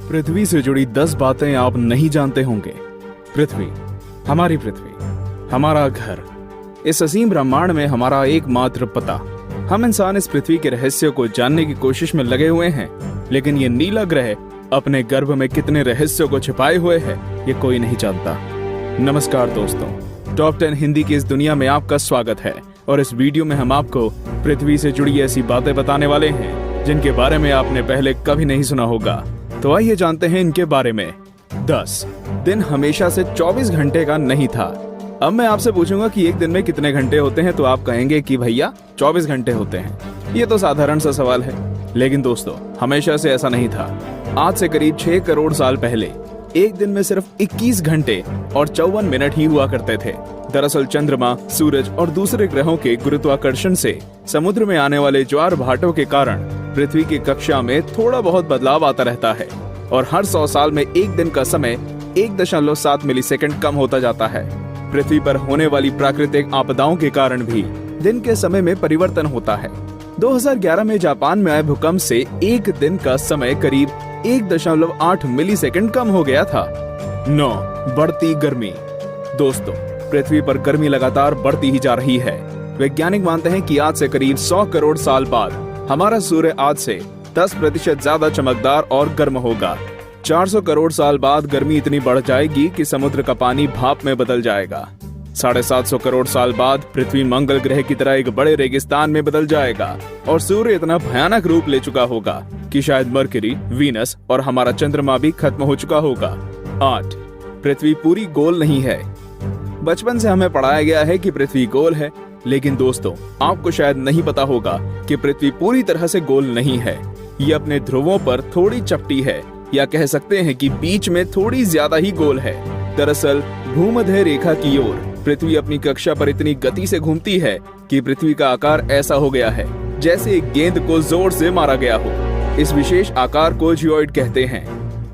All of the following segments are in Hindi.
पृथ्वी से जुड़ी 10 बातें आप नहीं जानते होंगे। पृथ्वी, हमारी पृथ्वी, हमारा घर, इस असीम ब्रह्मांड में हमारा एकमात्र पता। हम इंसान इस पृथ्वी के रहस्य को जानने की कोशिश में लगे हुए हैं, लेकिन ये नीला ग्रह अपने गर्भ में कितने रहस्यों को छिपाए हुए है, ये कोई नहीं जानता। नमस्कार दोस्तों, टॉप 10 हिंदी की इस दुनिया में आपका स्वागत है और इस वीडियो में हम आपको पृथ्वी से जुड़ी ऐसी बातें बताने वाले हैं जिनके बारे में आपने पहले कभी नहीं सुना होगा। तो आइए जानते हैं इनके बारे में। 10 दिन हमेशा से 24 घंटे का नहीं था। अब मैं आपसे पूछूंगा कि एक दिन में कितने घंटे होते हैं, तो आप कहेंगे कि भैया 24 घंटे होते हैं। ये तो साधारण सा सवाल है, लेकिन दोस्तों हमेशा से ऐसा नहीं था। आज से करीब 6 करोड़ साल पहले एक दिन में सिर्फ 21 घंटे और 54 मिनट ही हुआ करते थे। दरअसल चंद्रमा, सूरज और दूसरे ग्रहों के गुरुत्वाकर्षण से समुद्र में आने वाले ज्वार भाटों के कारण पृथ्वी की कक्षा में थोड़ा बहुत बदलाव आता रहता है और हर 100 साल में एक दिन का समय 1.7 मिलीसेकंड कम होता जाता है। पृथ्वी पर होने वाली प्राकृतिक आपदाओं के कारण भी दिन के समय में परिवर्तन होता है। 2011 में जापान में आए भूकंप से एक दिन का समय करीब 1.8 मिलीसेकंड कम हो गया था। 9 बढ़ती गर्मी। दोस्तों, पृथ्वी पर गर्मी लगातार बढ़ती ही जा रही है। वैज्ञानिक मानते हैं कि आज से करीब 100 करोड़ साल बाद हमारा सूर्य आज से 10% ज्यादा चमकदार और गर्म होगा। 400 करोड़ साल बाद गर्मी इतनी बढ़ जाएगी कि समुद्र का पानी भाप में बदल जाएगा। 750 करोड़ साल बाद पृथ्वी मंगल ग्रह की तरह एक बड़े रेगिस्तान में बदल जाएगा और सूर्य इतना भयानक रूप ले चुका होगा कि शायद मरकरी, वीनस और हमारा चंद्रमा भी खत्म हो चुका होगा। 8 पृथ्वी पूरी गोल नहीं है। बचपन से हमें पढ़ाया गया है कि पृथ्वी गोल है, लेकिन दोस्तों आपको शायद नहीं पता होगा कि पृथ्वी पूरी तरह से गोल नहीं है। ये अपने ध्रुवों पर थोड़ी चपटी है, या कह सकते हैं कि बीच में थोड़ी ज्यादा ही गोल है। दरअसल भूमध्य रेखा की ओर पृथ्वी अपनी कक्षा पर इतनी गति से घूमती है कि पृथ्वी का आकार ऐसा हो गया है जैसे एक गेंद को जोर से मारा गया हो। इस विशेष आकार को जियोइड कहते हैं।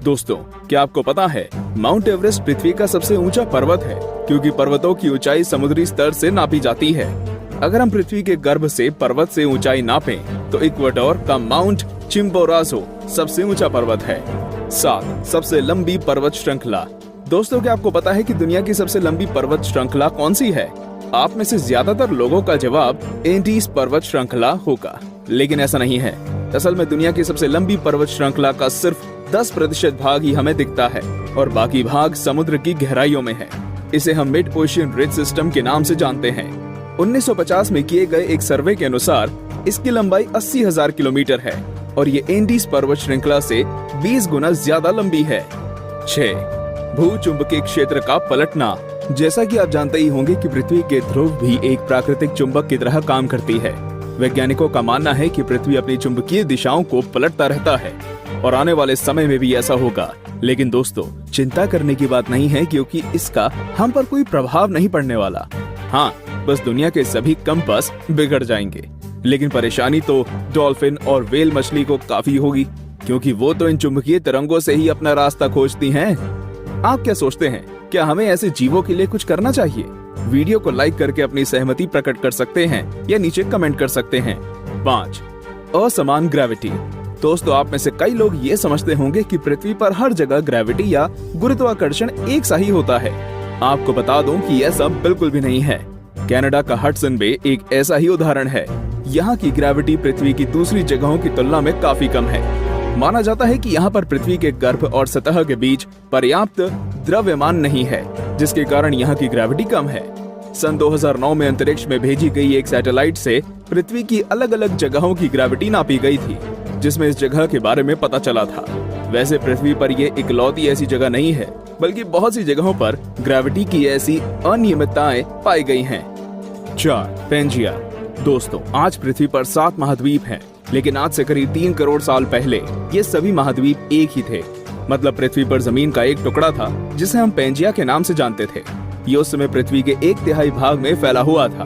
दोस्तों, क्या आपको पता है माउंट एवरेस्ट पृथ्वी का सबसे ऊंचा पर्वत है, क्योंकि पर्वतों की ऊंचाई समुद्री स्तर से नापी जाती है। अगर हम पृथ्वी के गर्भ से पर्वत से ऊंचाई नापें तो इक्वाडोर का माउंट चिम्बोराजो सबसे ऊंचा पर्वत है। 7 सबसे लंबी पर्वत श्रृंखला। दोस्तों, क्या आपको पता है कि दुनिया की सबसे लंबी पर्वत श्रृंखला कौन सी है? आप में से ज्यादातर लोगों का जवाब एंडीज पर्वत श्रृंखला होगा, लेकिन ऐसा नहीं है। असल में दुनिया की सबसे लंबी पर्वत श्रृंखला का सिर्फ 10% भाग ही हमें दिखता है और बाकी भाग समुद्र की गहराइयों में है। इसे हम मिड ओशियन रिज सिस्टम के नाम से जानते हैं। 1950 में किए गए एक सर्वे के अनुसार इसकी लंबाई 80,000 किलोमीटर है और ये एंडीज पर्वत श्रृंखला से 20 गुना ज्यादा लंबी है। 6 भूचुंबकीय क्षेत्र का पलटना। जैसा कि आप जानते ही होंगे कि पृथ्वी के ध्रुव भी एक प्राकृतिक चुंबक की तरह काम करती है। वैज्ञानिकों का मानना है कि पृथ्वी अपनी चुंबकीय दिशाओं को पलटता रहता है और आने वाले समय में भी ऐसा होगा। लेकिन दोस्तों, चिंता करने की बात नहीं है, क्योंकि इसका हम पर कोई प्रभाव नहीं पड़ने वाला। हाँ, बस दुनिया के सभी कंपास बिगड़ जाएंगे। लेकिन परेशानी तो डॉल्फिन और व्हेल मछली को काफी होगी, क्योंकि वो तो इन चुंबकीय तरंगों से ही अपना रास्ता खोजती हैं। आप क्या सोचते हैं, क्या हमें ऐसे जीवों के लिए कुछ करना चाहिए? वीडियो को लाइक करके अपनी सहमति प्रकट कर सकते हैं या नीचे कमेंट कर सकते हैं। 5 असमान ग्रेविटी। दोस्तों, आप में से कई लोग ये समझते होंगे कि पृथ्वी पर हर जगह ग्रेविटी या गुरुत्वाकर्षण एक सा ही होता है। आपको बता दूं कि ऐसा बिल्कुल भी नहीं है। कनाडा का हडसन बे एक ऐसा ही उदाहरण है। यहाँ की ग्रेविटी पृथ्वी की दूसरी जगहों की तुलना में काफी कम है। माना जाता है कि यहाँ पर पृथ्वी के गर्भ और सतह के बीच पर्याप्त द्रव्यमान नहीं है, जिसके कारण यहाँ की ग्रेविटी कम है। सन 2009 में अंतरिक्ष में भेजी गई एक सैटेलाइट से पृथ्वी की अलग अलग जगहों की ग्रेविटी नापी गई थी, जिसमें इस जगह के बारे में पता चला था। वैसे पृथ्वी पर ये इकलौती ऐसी जगह नहीं है, बल्कि बहुत सी जगहों पर ग्रेविटी की ऐसी अनियमितताएं पाई गई हैं। 4 पेंजिया। दोस्तों, आज पृथ्वी पर 7 महाद्वीप हैं, लेकिन आज से करीब 3 करोड़ साल पहले ये सभी महाद्वीप एक ही थे। मतलब पृथ्वी पर जमीन का एक टुकड़ा था जिसे हम पेंजिया के नाम से जानते थे। ये उस समय पृथ्वी के 1/3 भाग में फैला हुआ था।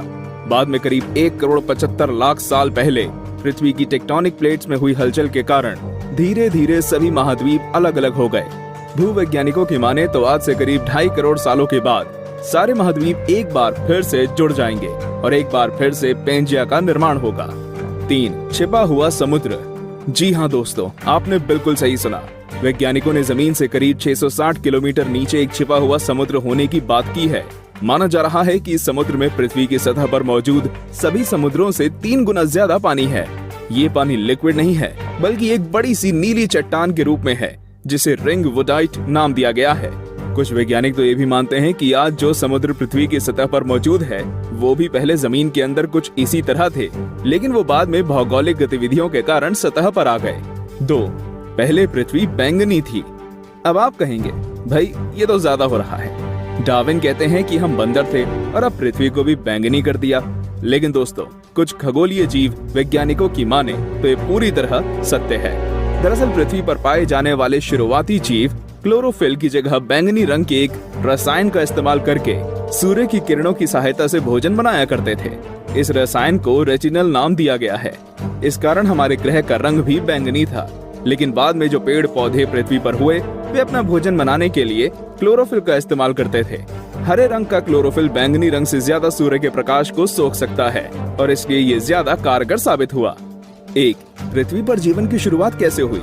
बाद में करीब 1 करोड़ 75 लाख साल पहले पृथ्वी की टेक्टोनिक प्लेट्स में हुई हलचल के कारण धीरे धीरे सभी महाद्वीप अलग अलग हो गए। भूवैज्ञानिकों की माने तो आज से करीब 2.5 करोड़ सालों के बाद सारे महाद्वीप एक बार फिर से जुड़ जाएंगे और एक बार फिर से पेंजिया का निर्माण होगा। 3 छिपा हुआ समुद्र। जी हाँ दोस्तों, आपने बिल्कुल सही सुना। वैज्ञानिकों ने जमीन से करीब 660 किलोमीटर नीचे एक छिपा हुआ समुद्र होने की बात की है। माना जा रहा है कि इस समुद्र में पृथ्वी की सतह पर मौजूद सभी समुद्रों से 3 गुना ज्यादा पानी है। ये पानी लिक्विड नहीं है, बल्कि एक बड़ी सी नीली चट्टान के रूप में है, जिसे रिंग वुडाइट नाम दिया गया है। कुछ वैज्ञानिक तो ये भी मानते हैं कि आज जो समुद्र पृथ्वी की सतह पर मौजूद है, वो भी पहले जमीन के अंदर कुछ इसी तरह थे, लेकिन वो बाद में भौगोलिक गतिविधियों के कारण सतह पर आ गए। 2. पहले पृथ्वी बैंगनी थी। अब आप कहेंगे, भाई ये तो ज्यादा हो रहा है। डार्विन कहते हैं कि हम बंदर थे और अब पृथ्वी को भी बैंगनी कर दिया। लेकिन दोस्तों, कुछ खगोलीय जीव वैज्ञानिकों की माने तो ये पूरी तरह सत्य है। दरअसल पृथ्वी पर पाए जाने वाले शुरुआती जीव क्लोरोफिल की जगह बैंगनी रंग के एक रसायन का इस्तेमाल करके सूर्य की किरणों की सहायता से भोजन बनाया करते थे। इस रसायन को रेटिनल नाम दिया गया है। इस कारण हमारे ग्रह का रंग भी बैंगनी था। लेकिन बाद में जो पेड़ पौधे पृथ्वी पर हुए, वे अपना भोजन बनाने के लिए क्लोरोफिल का इस्तेमाल करते थे। हरे रंग का क्लोरोफिल बैंगनी रंग से ज्यादा सूर्य के प्रकाश को सोख सकता है और इसलिए ये ज्यादा कारगर साबित हुआ। 1. पृथ्वी पर जीवन की शुरुआत कैसे हुई?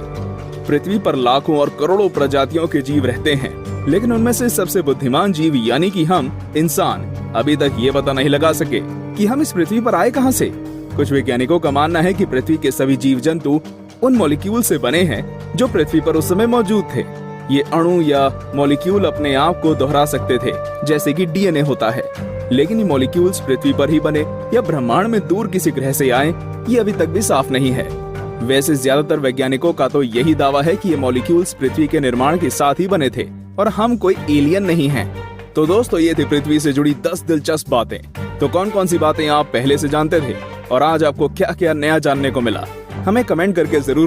पृथ्वी पर लाखों और करोड़ों प्रजातियों के जीव रहते हैं, लेकिन उनमें से सबसे बुद्धिमान जीव यानी कि हम इंसान अभी तक ये पता नहीं लगा सके कि हम इस पृथ्वी पर आए कहां से। कुछ वैज्ञानिकों का मानना है कि पृथ्वी के सभी जीव जंतु उन मॉलिक्यूल से बने हैं जो पृथ्वी पर उस समय मौजूद थे। ये अणु या मॉलिक्यूल अपने आप को दोहरा सकते थे, जैसे कि डीएनए होता है। लेकिन ये मॉलिक्यूल्स पृथ्वी पर ही बने या ब्रह्मांड में दूर किसी ग्रह से आए, ये अभी तक भी साफ नहीं है। वैसे ज्यादातर वैज्ञानिकों का तो यही दावा है कि ये मॉलिक्यूल्स पृथ्वी के निर्माण के साथ ही बने थे और हम कोई एलियन नहीं हैं। तो दोस्तों, ये थी पृथ्वी से जुड़ी 10 दिलचस्प बातें। तो कौन कौन सी बातें आप पहले से जानते थे और आज आपको क्या क्या नया जानने को मिला, हमें कमेंट करके जरूर